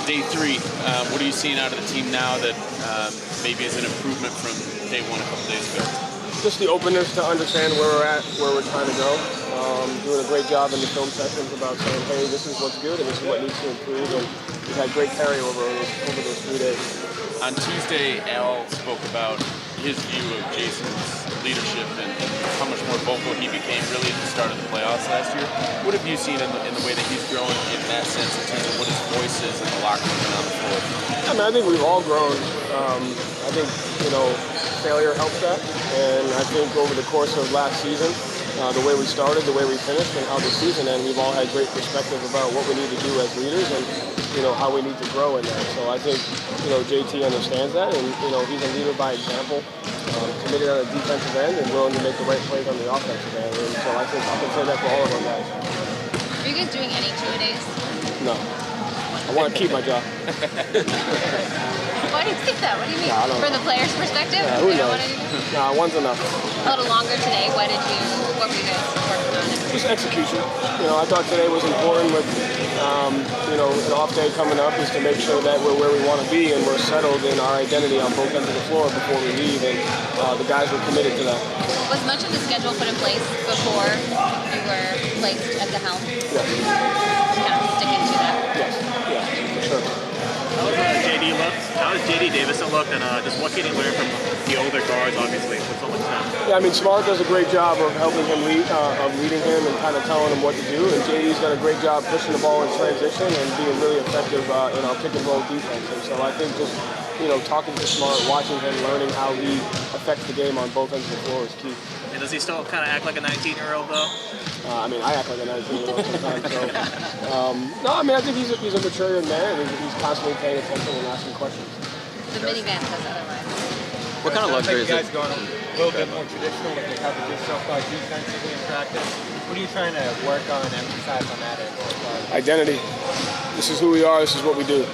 Day 3, what are you seeing out of the team now that maybe is an improvement from day 1 a couple days ago? Just the openness to understand where we're at, where we're trying to go. Doing a great job in the film sessions about saying, hey, this is what's good and this is what needs to improve. And we've had great carryover over those 3 days. On Tuesday, Al spoke about his view of Jayson's leadership and how much more vocal he became really at the start of the playoffs last year. What have you seen in the way that he's grown in that sense in terms of what his voice is in the locker room and on the floor? I mean, I think we've all grown. I think, failure helps that. And I think over the course of last season, the way we started, the way we finished, and how the season ended, we've all had great perspective about what we need to do as leaders and, how we need to grow in that. So I think, JT understands that, and, he's a leader by example, committed on the defensive end and willing to make the right plays on the offensive end. And so I think I can say that for all of our guys. Are you guys doing any two-a-days? No. I want to keep my job. Why do you think that? What do you mean? From the player's perspective? Yeah, who knows? Nah, one's enough. A little longer today. What were you guys working on? Just execution. I thought today was important with, an off day coming up is to make sure that we're where we want to be and we're settled in our identity on both ends of the floor before we leave, and the guys were committed to that. Was much of the schedule put in place before you were placed at the helm? Yes. Kind of sticking to that? Yes, for sure. How does JD Davison look, and just what can you learn from the older guards, obviously, with so much time? Yeah, I mean, Smart does a great job of helping him lead, of leading him and kind of telling him what to do, and JD's done a great job pushing the ball in transition and being really effective in our pick and roll defense. And so I think just, talking to Smart, watching him, learning how he affects the game on both ends of the floor is key. And does he still kind of act like a 19-year-old, though? I act like a 19-year-old sometimes. I think he's a mature young man, and he's constantly paying attention and asking questions. The minivan says otherwise. What kind of luxury is it? You guys going a little bit more traditional, like how to do so-called defensively in practice. What are you trying to work on and emphasize on that end so far? Identity. This is who we are. This is what we do.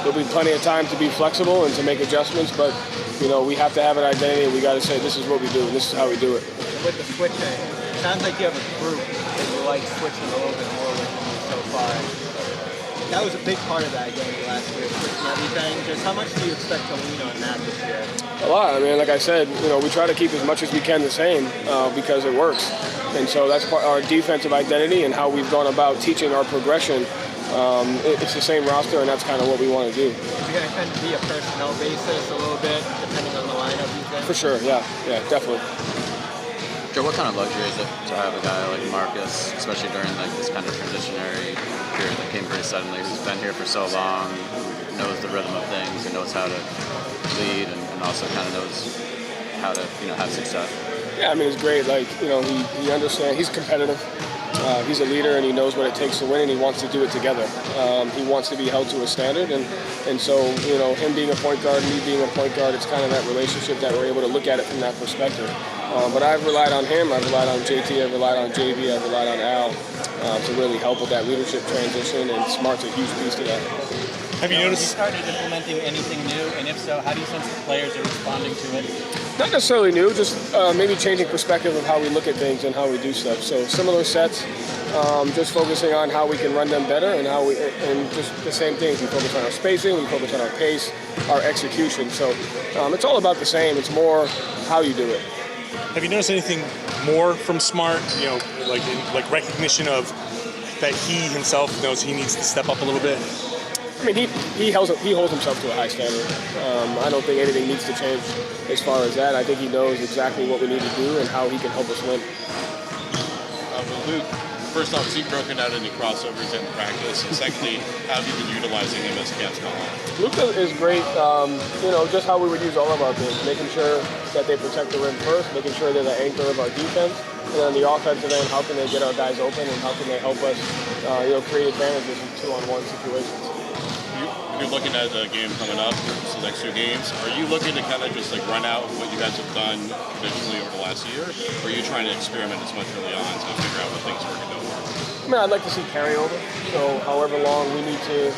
There'll be plenty of time to be flexible and to make adjustments, but we have to have an identity, and we got to say this is what we do and this is how we do it. With the switching, it sounds like you have a group that you like switching a little bit more with so far. That was a big part of that identity last year, switching everything. Just how much do you expect to lean on that this year? A lot. I mean, like I said, we try to keep as much as we can the same because it works. And so that's part our defensive identity and how we've gone about teaching our progression. It's the same roster, and that's kind of what we want to do. Is it going to tend to be a personnel basis a little bit, depending on the lineup, you think? For sure, yeah, definitely. Joe, what kind of luxury is it to have a guy like Marcus, especially during this kind of transitionary period that came pretty suddenly, who's been here for so long, who knows the rhythm of things, who knows how to lead, and also kind of knows how to have success? Yeah, I mean, it's great. He understands. He's competitive. He's a leader, and he knows what it takes to win, and he wants to do it together. He wants to be held to a standard, and so, him being a point guard, me being a point guard, it's kind of that relationship that we're able to look at it from that perspective. But I've relied on him, I've relied on JT, I've relied on JV, I've relied on Al to really help with that leadership transition, and Smart's a huge piece to that. Have you noticed? Have you started implementing anything new, and if so, how do you sense the players are responding to it? Not necessarily new, just maybe changing perspective of how we look at things and how we do stuff. So similar sets, just focusing on how we can run them better and just the same things. We focus on our spacing, we focus on our pace, our execution. So it's all about the same. It's more how you do it. Have you noticed anything more from Smart? Like recognition of that he himself knows he needs to step up a little bit. I mean, he holds himself to a high standard. I don't think anything needs to change as far as that. I think he knows exactly what we need to do and how he can help us win. Luke, first off, has he broken out any crossovers in practice? And secondly, how have you been utilizing him as camps gone on? Luke is great, just how we would use all of our bigs, making sure that they protect the rim first, making sure they're the anchor of our defense, and then the offensive end, how can they get our guys open and how can they help us, create advantages in 2-on-1 situations. You're looking at the game coming up, so the next 2 games. Are you looking to kind of just run out what you guys have done traditionally over the last year, or are you trying to experiment as much early on to figure out what things work and don't work? I mean, I'd like to see carryover. So however long we need to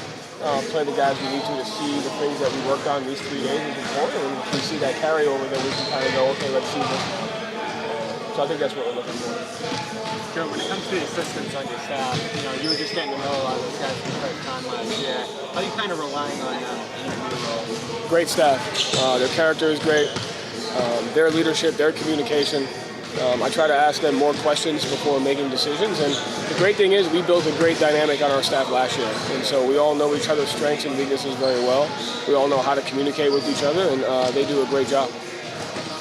play the guys we need to see the things that we worked on these 3 days is important. And if we see that carryover, then we can kind of go, okay, let's see this. So I think that's what we're looking for. Joe, when it comes to the assistants on your staff, you were just getting to know a lot of those guys for the first time last year. How are you kind of relying on them in your new role? Great staff. Their character is great. Their leadership, their communication. I try to ask them more questions before making decisions. And the great thing is we built a great dynamic on our staff last year. And so we all know each other's strengths and weaknesses very well. We all know how to communicate with each other, and they do a great job.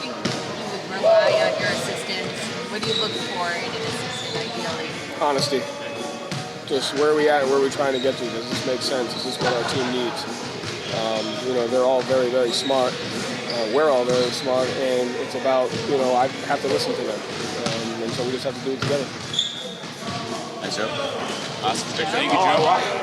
You would rely on your assistants. What do you look for in an assistant, ideally? Honesty. Just where are we at and where are we trying to get to? Does this make sense? Is this what our team needs? They're all very, very smart. We're all very smart, and it's about, I have to listen to them. And so we just have to do it together. Thanks, Joe. Awesome. Thank you, Joe.